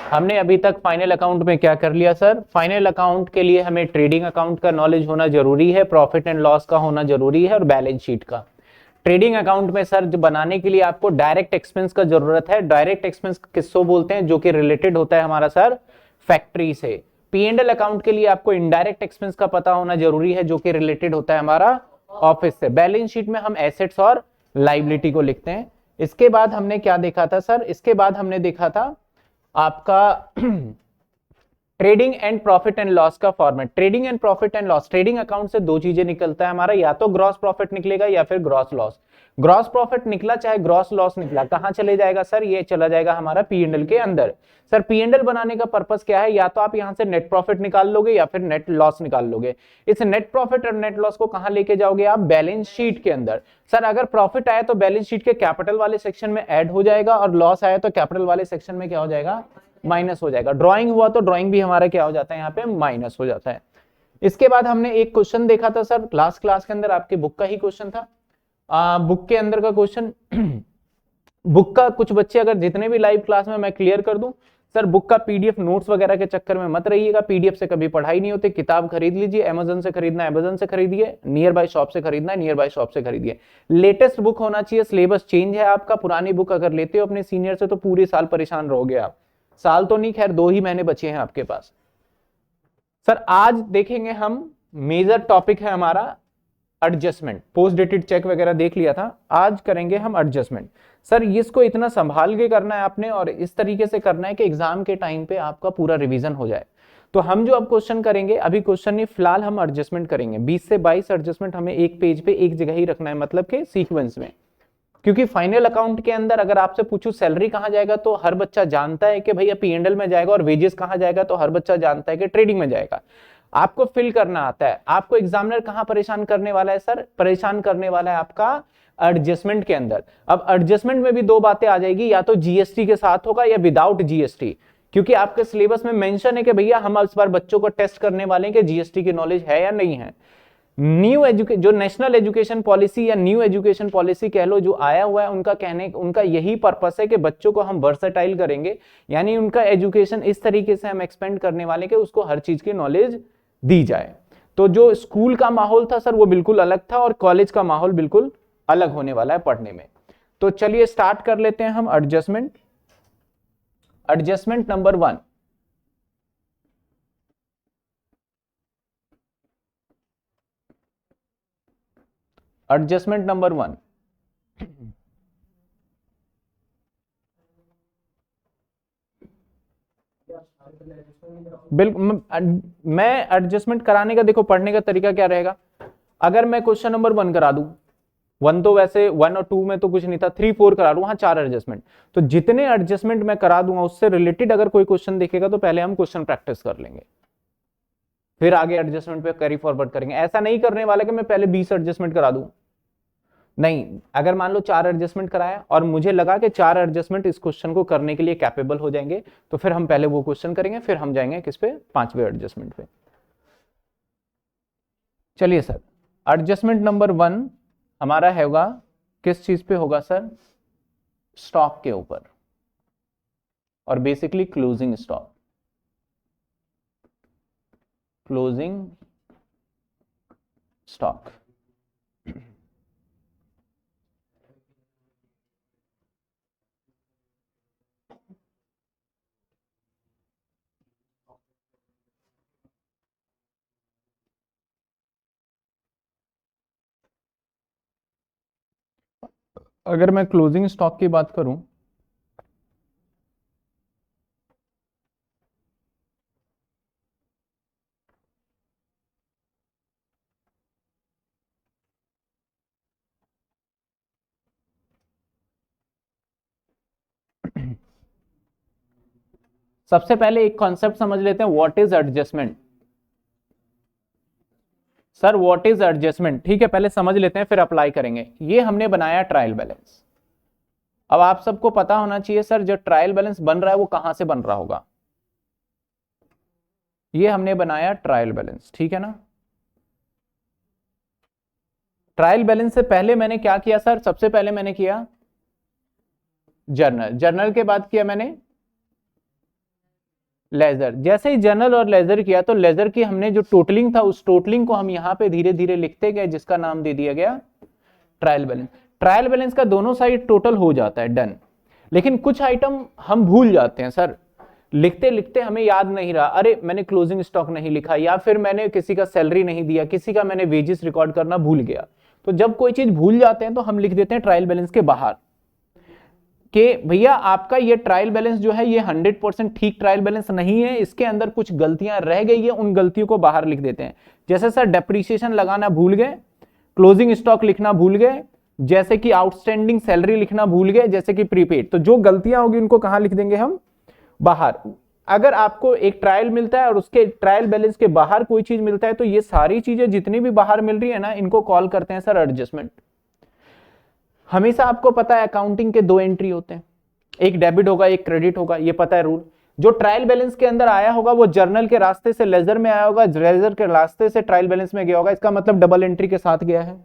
हमने अभी तक फाइनल अकाउंट में क्या कर लिया सर? फाइनल अकाउंट के लिए हमें ट्रेडिंग अकाउंट का नॉलेज होना जरूरी है, प्रॉफिट एंड लॉस का होना जरूरी है और बैलेंस शीट का। ट्रेडिंग अकाउंट में सर जो बनाने के लिए आपको डायरेक्ट एक्सपेंस का जरूरत है। डायरेक्ट एक्सपेंस किसको बोलते हैं? जो कि रिलेटेड होता है हमारा सर फैक्ट्री से। पी एंड एल अकाउंट के लिए आपको इनडायरेक्ट एक्सपेंस का पता होना जरूरी है, जो कि रिलेटेड होता है हमारा ऑफिस से। बैलेंस शीट में हम एसेट्स और लाइबिलिटी को लिखते हैं। इसके बाद हमने क्या देखा था सर? इसके बाद हमने देखा था आपका trading and profit and loss का format. Trading and profit and loss, trading account से दो चीजें निकलता है हमारा, या तो ग्रॉस प्रॉफिट निकलेगा या फिर ग्रॉस लॉस। ग्रॉस प्रॉफिट निकला चाहे ग्रॉस लॉस निकला, कहां चले जाएगा सर? ये चला जाएगा हमारा पी एंड एल के अंदर। सर पी एंड एल बनाने का पर्पस क्या है? या तो आप यहां से नेट प्रॉफिट निकाल लोगे या फिर नेट लॉस निकाल लोगे। इस नेट प्रॉफिट और नेट लॉस को कहां लेके जाओगे आप? बैलेंस शीट के अंदर। सर अगर प्रॉफिट आया तो बैलेंस शीट के कैपिटल वाले सेक्शन में ऐड हो जाएगा, और लॉस आया तो कैपिटल वाले सेक्शन में क्या हो जाएगा? माइनस हो जाएगा। ड्राइंग हुआ तो ड्राइंग भी हमारा क्या हो जाता है? यहाँ पे माइनस हो जाता है। इसके बाद हमने एक क्वेश्चन देखा था सर लास्ट क्लास के अंदर, आपके बुक का ही क्वेश्चन था। बुक के अंदर का क्वेश्चन बुक का कुछ बच्चे अगर जितने भी लाइव क्लास में मैं क्लियर कर दूं, सर बुक का पीडीएफ नोट्स वगैरह के चक्कर में मत रहिएगा। पीडीएफ से कभी पढ़ाई नहीं होती। किताब खरीद लीजिए, अमेजन से खरीदना है अमेजन से खरीदिए, नियर बाय शॉप से खरीदना है नियर बाय शॉप से खरीदिए। लेटेस्ट बुक होना चाहिए, सिलेबस चेंज है आपका। पुरानी बुक अगर लेते हो अपने सीनियर से तो पूरे साल परेशान रहोगे आप। साल तो नहीं, खैर 2 ही महीने बचे हैं आपके पास। सर आज देखेंगे हम, मेजर टॉपिक है हमारा एडजस्टमेंट। पोस्ट डेटेड चेक वगैरह देख लिया था, आज करेंगे हम एडजस्टमेंट। सर इसको इतना संभाल के करना है आपने, और इस तरीके से करना है कि एग्जाम के टाइम पे आपका पूरा रिवीजन हो जाए। तो हम जो अब क्वेश्चन करेंगे, अभी क्वेश्चन नहीं, फिलहाल हम एडजस्टमेंट करेंगे। 20 से 22 एडजस्टमेंट हमें एक पेज पे एक जगह ही रखना है, मतलब कि सीक्वेंस में। क्योंकि फाइनल अकाउंट के अंदर अगर आपसे पूछूं सैलरी कहां जाएगा, तो हर बच्चा जानता है कि भैया पी एंड एल में जाएगा, और वेजेस कहां जाएगा तो हर बच्चा जानता है कि ट्रेडिंग में जाएगा। आपको फिल करना आता है। आपको एग्जामिनर कहां परेशान करने वाला है सर? परेशान करने वाला है आपका एडजस्टमेंट के अंदर। अब एडजस्टमेंट में भी दो बातें आ जाएगी, या तो जीएसटी के साथ होगा या विदाउट जीएसटी। क्योंकि आपके सिलेबस में मेंशन है कि भैया हम इस बार बच्चों को टेस्ट करने वाले हैं कि जीएसटी की नॉलेज है या नहीं है। जो नेशनल एजुकेशन पॉलिसी या न्यू एजुकेशन पॉलिसी कह लो, जो आया हुआ है, उनका यही पर्पस है कि बच्चों को हम वर्सेटाइल करेंगे। यानी उनका एजुकेशन इस तरीके से हम एक्सपेंड करने वाले कि उसको हर चीज की नॉलेज दी जाए। तो जो स्कूल का माहौल था सर वो बिल्कुल अलग था, और कॉलेज का माहौल बिल्कुल अलग होने वाला है पढ़ने में। तो चलिए स्टार्ट कर लेते हैं हम adjustment. Adjustment number 1। Adjustment number 1, बिल्कुल। मैं एडजस्टमेंट कराने का, देखो पढ़ने का तरीका क्या रहेगा। अगर मैं क्वेश्चन नंबर 1 करा दूं, 1 तो वैसे 1 और 2 में तो कुछ नहीं था, 3 4 करा लूं, वहां 4 एडजस्टमेंट। तो जितने एडजस्टमेंट मैं करा दूंगा उससे रिलेटेड अगर कोई क्वेश्चन देखेगा तो पहले हम क्वेश्चन प्रैक्टिस कर लेंगे, फिर आगे एडजस्टमेंट पे कैरी फॉरवर्ड करेंगे। ऐसा नहीं करने वाला कि मैं पहले 20 एडजस्टमेंट करा दूं। नहीं, अगर मान लो 4 एडजस्टमेंट कराया और मुझे लगा कि 4 एडजस्टमेंट इस क्वेश्चन को करने के लिए कैपेबल हो जाएंगे, तो फिर हम पहले वो क्वेश्चन करेंगे, फिर हम जाएंगे किस पे? 5वें एडजस्टमेंट पे। चलिए सर, एडजस्टमेंट नंबर 1 हमारा होगा किस चीज पे होगा सर? स्टॉक के ऊपर, और basically closing stock. Closing stock. अगर मैं क्लोजिंग स्टॉक की बात करूं, सबसे पहले एक कॉन्सेप्ट समझ लेते हैं, what is adjustment. Sir what is adjustment, ठीक है, पहले समझ लेते हैं फिर अप्लाई करेंगे। ये हमने बनाया ट्रायल बैलेंस। अब आप सबको पता होना चाहिए सर, जो ट्रायल बैलेंस बन रहा है वो कहां से बन रहा होगा। ये हमने बनाया ट्रायल बैलेंस, ठीक है ना। ट्रायल बैलेंस से पहले मैंने क्या किया सर? सबसे पहले मैंने किया जर्नल। जर्नल के बाद किया मैंने लेजर। जैसे ही जर्नल और लेजर किया तो लेजर की हमने जो टोटलिंग था उस टोटलिंग को हम यहाँ पे धीरे धीरे लिखते गए, जिसका नाम दे दिया गया ट्रायल बैलेंस। ट्रायल बैलेंस का दोनों साइड टोटल हो जाता है, डन। लेकिन कुछ आइटम हम भूल जाते हैं सर, लिखते लिखते हमें याद नहीं रहा, अरे मैंने क्लोजिंग स्टॉक नहीं लिखा, या फिर मैंने किसी का सैलरी नहीं दिया, किसी का मैंने वेजेस रिकॉर्ड करना भूल गया। तो जब कोई चीज भूल जाते हैं तो हम लिख देते हैं ट्रायल बैलेंस के बाहर कि भैया आपका ये ट्रायल बैलेंस जो है ये 100% ठीक ट्रायल बैलेंस नहीं है, इसके अंदर कुछ गलतियां रह गई है, उन गलतियों को बाहर लिख देते हैं। जैसे सर डेप्रीशिएशन लगाना भूल गए, क्लोजिंग स्टॉक लिखना भूल गए, जैसे कि आउटस्टैंडिंग सैलरी लिखना भूल गए, जैसे कि प्रीपेड, तो जो गलतियां होगी उनको कहां लिख देंगे हम, बाहर। अगर आपको एक ट्रायल मिलता है और उसके ट्रायल बैलेंस के बाहर कोई चीज मिलता है तो ये सारी चीजें जितनी भी बाहर मिल रही है ना, इनको कॉल करते हैं सर एडजस्टमेंट। हमेशा आपको पता है अकाउंटिंग के दो एंट्री होते हैं, एक डेबिट होगा एक क्रेडिट होगा, ये पता है रूल। जो ट्रायल बैलेंस के अंदर आया होगा वो जर्नल के रास्ते से लेजर में आया होगा, लेजर के रास्ते से ट्रायल बैलेंस में गया होगा, इसका मतलब डबल एंट्री के साथ गया है।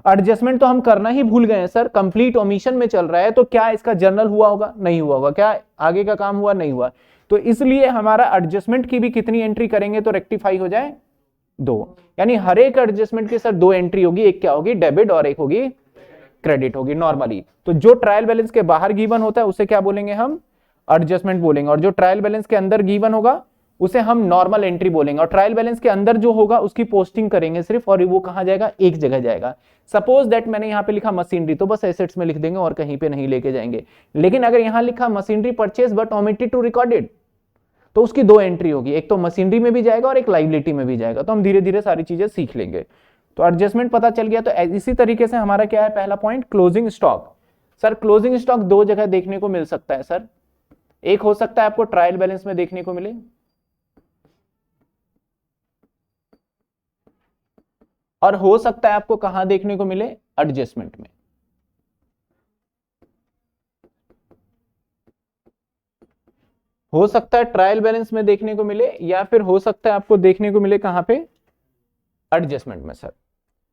एडजस्टमेंट तो हम करना ही भूल गए हैं सर, कंप्लीट ओमिशन में चल रहा है, तो क्या इसका जर्नल हुआ होगा, नहीं हुआ होगा, क्या आगे का काम हुआ, नहीं हुआ। तो इसलिए हमारा एडजस्टमेंट की भी कितनी एंट्री करेंगे तो रेक्टिफाई हो जाए, 2। यानी हर एक एडजस्टमेंट की सर 2 एंट्री होगी, एक क्या होगी डेबिट और एक होगी क्रेडिट होगी नॉर्मली। तो जो ट्रायल बैलेंस के बाहर गिवन होता है उसे क्या बोलेंगे हम, एडजस्टमेंट बोलेंगे, और जो ट्रायल बैलेंस के अंदर गिवन होगा उसे हम नॉर्मल एंट्री बोलेंगे। और ट्रायल बैलेंस के अंदर जो होगा उसकी पोस्टिंग करेंगे सिर्फ, और वो कहां जाएगा, एक जगह जाएगा। सपोज दैट मैंने यहां पे लिखा मशीनरी, तो बस एसेट्स में लिख देंगे और कहीं पे नहीं लेके जाएंगे। लेकिन अगर यहां लिखा machinery purchase but omitted to recorded, तो उसकी 2 एंट्री होगी, एक तो मशीनरी में भी जाएगा और एक लाइबिलिटी में भी जाएगा। तो हम धीरे धीरे सारी चीजें सीख लेंगे। तो एडजस्टमेंट पता चल गया। तो इसी तरीके से हमारा क्या है पहला point, closing stock. Sir closing stock 2 जगह देखने को मिल सकता है सर, एक हो सकता है आपको ट्रायल बैलेंस में देखने को मिले, और हो सकता है आपको कहां देखने को मिले, एडजस्टमेंट में। हो सकता है ट्रायल बैलेंस में देखने को मिले, या फिर हो सकता है आपको देखने को मिले कहां पे, एडजस्टमेंट में। सर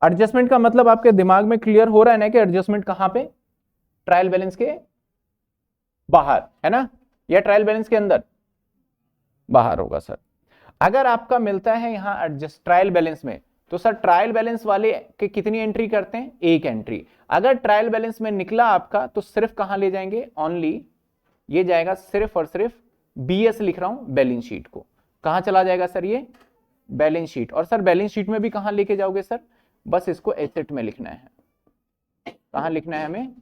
एडजस्टमेंट का मतलब आपके दिमाग में क्लियर हो रहा है ना कि एडजस्टमेंट कहां पे, ट्रायल बैलेंस के बाहर है ना, या ट्रायल बैलेंस के अंदर, बाहर होगा सर। अगर आपका मिलता है यहां एडजस्ट ट्रायल बैलेंस में, तो सर ट्रायल बैलेंस वाले के कितनी एंट्री करते हैं, एक एंट्री। अगर ट्रायल बैलेंस में निकला आपका तो सिर्फ कहां ले जाएंगे, ओनली ये जाएगा सिर्फ और सिर्फ बीएस लिख रहा हूं बैलेंस शीट को, कहां चला जाएगा सर, ये बैलेंस शीट। और सर बैलेंस शीट में भी कहां लेके जाओगे सर, बस इसको एसेट में लिखना है। कहां लिखना है हमें,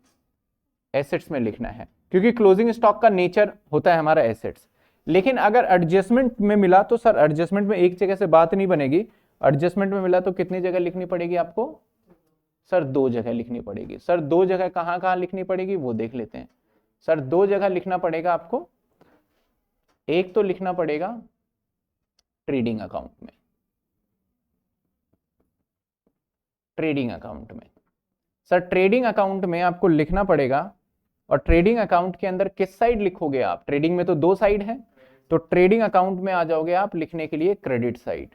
एसेट्स में लिखना है, क्योंकि क्लोजिंग स्टॉक का नेचर होता है हमारा एसेट्स। लेकिन अगर एडजस्टमेंट में मिला तो सर एडजस्टमेंट में एक जगह से बात नहीं बनेगी, एडजस्टमेंट में मिला तो कितनी जगह लिखनी पड़ेगी आपको, सर 2 जगह लिखनी पड़ेगी। सर 2 जगह कहां कहां लिखनी पड़ेगी वो देख लेते हैं। सर 2 जगह लिखना पड़ेगा आपको, एक तो लिखना पड़ेगा ट्रेडिंग अकाउंट में, ट्रेडिंग अकाउंट में। सर ट्रेडिंग अकाउंट में आपको लिखना पड़ेगा, और ट्रेडिंग अकाउंट के अंदर किस साइड लिखोगे आप, ट्रेडिंग में तो 2 साइड है, तो ट्रेडिंग अकाउंट में आ जाओगे आप लिखने के लिए क्रेडिट साइड,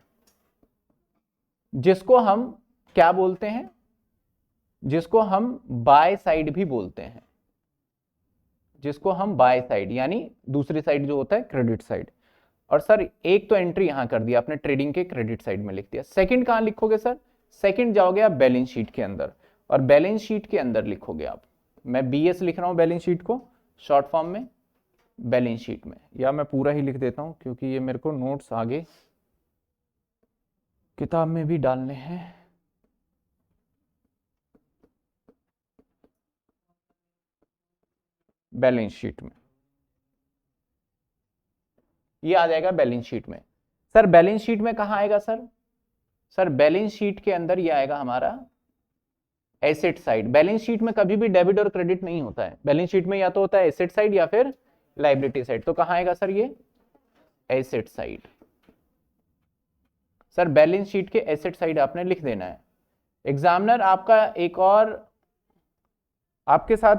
जिसको हम क्या बोलते हैं, जिसको हम बाय साइड भी बोलते हैं, जिसको हम बाय साइड, यानी दूसरी साइड जो होता है क्रेडिट साइड। और सर एक तो एंट्री यहां कर दिया आपने, ट्रेडिंग के क्रेडिट साइड में लिख दिया। सेकंड कहां लिखोगे सर, सेकंड जाओगे आप बैलेंस शीट के अंदर, और बैलेंस शीट के अंदर लिखोगे आप, मैं बीएस लिख रहा हूं बैलेंस शीट को शॉर्ट फॉर्म में, बैलेंस शीट में, या मैं पूरा ही लिख देता हूं क्योंकि ये मेरे को नोट्स आगे किताब में भी डालने हैं। बैलेंस शीट में ये आ जाएगा, बैलेंस शीट में। सर बैलेंस शीट में कहां आएगा सर, सर बैलेंस शीट के अंदर ये आएगा हमारा एसेट साइड। बैलेंस शीट में कभी भी डेबिट और क्रेडिट नहीं होता है, बैलेंस शीट में या तो होता है एसेट साइड या फिर लायबिलिटी साइड। तो कहां आएगा सर, ये asset side. Sir balance sheet के एसेट साइड आपने लिख देना है। एग्जामिनर आपका एक और आपके साथ,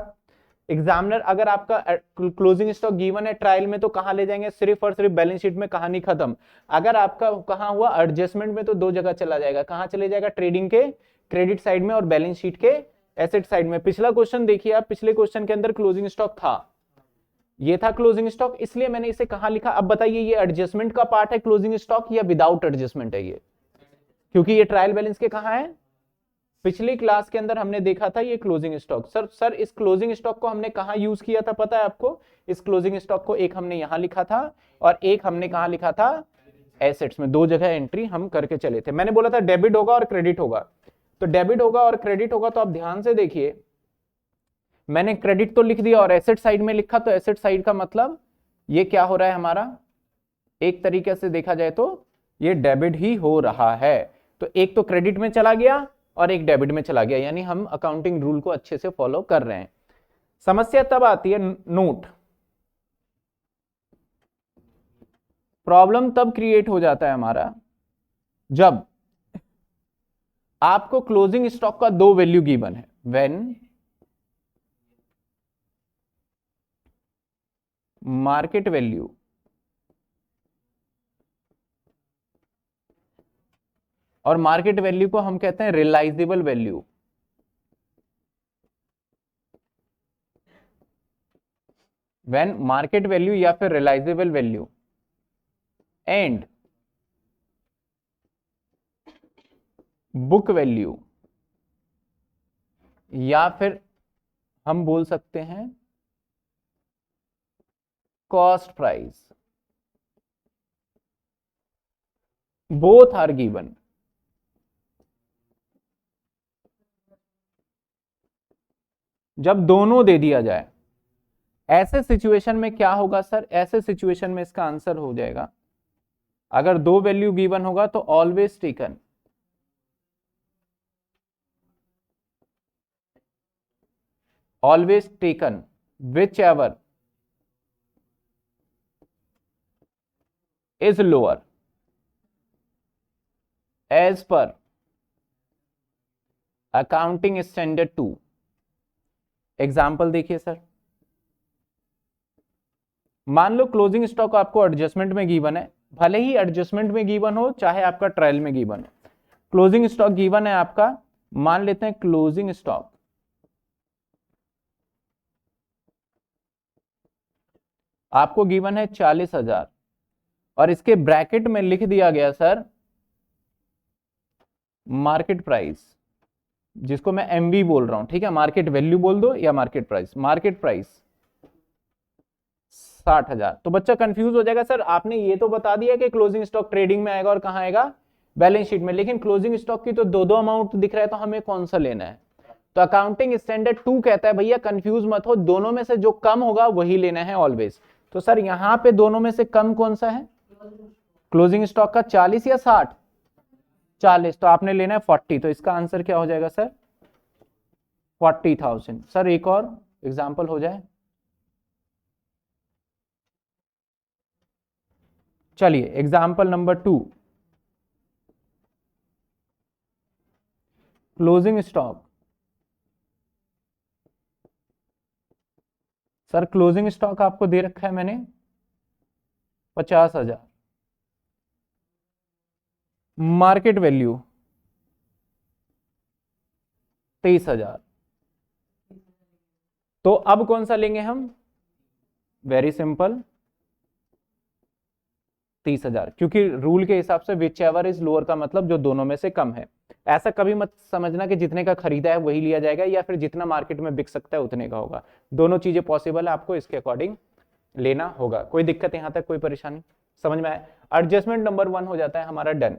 एग्जामिनर अगर आपका क्लोजिंग स्टॉक गिवन है ट्रायल में तो कहां ले जाएंगे, सिर्फ और सिर्फ बैलेंस शीट में, कहानी खत्म। अगर आपका कहां हुआ एडजस्टमेंट में तो 2 जगह चला जाएगा, कहां चले जाएगा, ट्रेडिंग के क्रेडिट साइड में और बैलेंस शीट के एसेट साइड में। पिछला क्वेश्चन देखिए आप, पिछले क्वेश्चन के अंदर क्लोजिंग स्टॉक था, ये था क्लोजिंग स्टॉक, इसलिए मैंने इसे कहां लिखा। अब बताइए ये एडजस्टमेंट का पार्ट है क्लोजिंग स्टॉक या विदाउट एडजस्टमेंट है ये, क्योंकि ये ट्रायल बैलेंस के कहां है, पिछली क्लास के अंदर हमने देखा था ये क्लोजिंग स्टॉक। सर इस क्लोजिंग स्टॉक को हमने कहां यूज किया था पता है आपको? इस क्लोजिंग स्टॉक को एक हमने यहां लिखा था और एक हमने कहां लिखा था, एसेट्स में। दो जगह एंट्री हम करके चले थे। मैंने बोला था डेबिट होगा और क्रेडिट होगा, तो डेबिट होगा और क्रेडिट होगा। तो आप ध्यान से देखिए, मैंने क्रेडिट तो लिख दिया और एसेट साइड में लिखा, तो एसेट साइड का मतलब ये क्या हो रहा है हमारा, एक तरीके से देखा जाए तो ये डेबिट ही हो रहा है। तो एक तो क्रेडिट में चला गया और एक डेबिट में चला गया, यानी हम अकाउंटिंग रूल को अच्छे से फॉलो कर रहे हैं। समस्या तब आती है, नोट, प्रॉब्लम तब क्रिएट हो जाता है हमारा जब आपको क्लोजिंग स्टॉक का दो वैल्यू गिवन है, व्हेन मार्केट वैल्यू और मार्केट वैल्यू को हम कहते हैं realizable value. When market value या फिर realizable value and book value, या फिर हम बोल सकते हैं cost price, both are given. जब दोनों दे दिया जाए, ऐसे सिचुएशन में क्या होगा सर, ऐसे सिचुएशन में इसका आंसर हो जाएगा, अगर दो वैल्यू गिवन होगा तो always taken, always taken whichever is lower as per accounting standard 2। Example देखिए सर, मान लो क्लोजिंग स्टॉक आपको एडजस्टमेंट में गिवन है, भले ही एडजस्टमेंट में गिवन हो चाहे आपका ट्रायल में गिवन हो, क्लोजिंग स्टॉक गिवन है आपका, मान लेते हैं क्लोजिंग स्टॉक आपको गिवन है 40,000 और इसके ब्रैकेट में लिख दिया गया सर मार्केट प्राइस, जिसको मैं एमवी बोल रहा हूं, ठीक है, मार्केट वैल्यू बोल दो या मार्केट प्राइस, मार्केट प्राइस 60,000। तो बच्चा कंफ्यूज हो जाएगा, सर आपने ये तो बता दिया कि क्लोजिंग स्टॉक ट्रेडिंग में आएगा और कहां आएगा, बैलेंस शीट में, लेकिन क्लोजिंग स्टॉक की तो दो अमाउंट दिख रहा है, तो हमें कौन सा लेना है? तो अकाउंटिंग स्टैंडर्ड 2 कहता है भैया कंफ्यूज मत हो, दोनों में से जो कम होगा वही लेना है ऑलवेज। तो सर यहां पे दोनों में से कम कौन सा है, क्लोजिंग स्टॉक का 40 या 60? 40, तो आपने लेना है 40, तो इसका आंसर क्या हो जाएगा सर, 40,000। सर एक और एग्जांपल हो जाए, चलिए example number 2, closing stock. Sir closing stock आपको दे रखा है मैंने 50,000, मार्केट वैल्यू 23,000। तो अब कौन सा लेंगे हम, वेरी सिंपल 30,000, क्योंकि रूल के हिसाब से विच एवर इज लोअर का मतलब जो दोनों में से कम है। ऐसा कभी मत समझना कि जितने का खरीदा है वही लिया जाएगा या फिर जितना मार्केट में बिक सकता है उतने का होगा, दोनों चीजें पॉसिबल है, आपको इसके अकॉर्डिंग लेना होगा। कोई दिक्कत यहां तक, कोई परेशानी समझ में आए? एडजस्टमेंट नंबर 1 हो जाता है हमारा डन।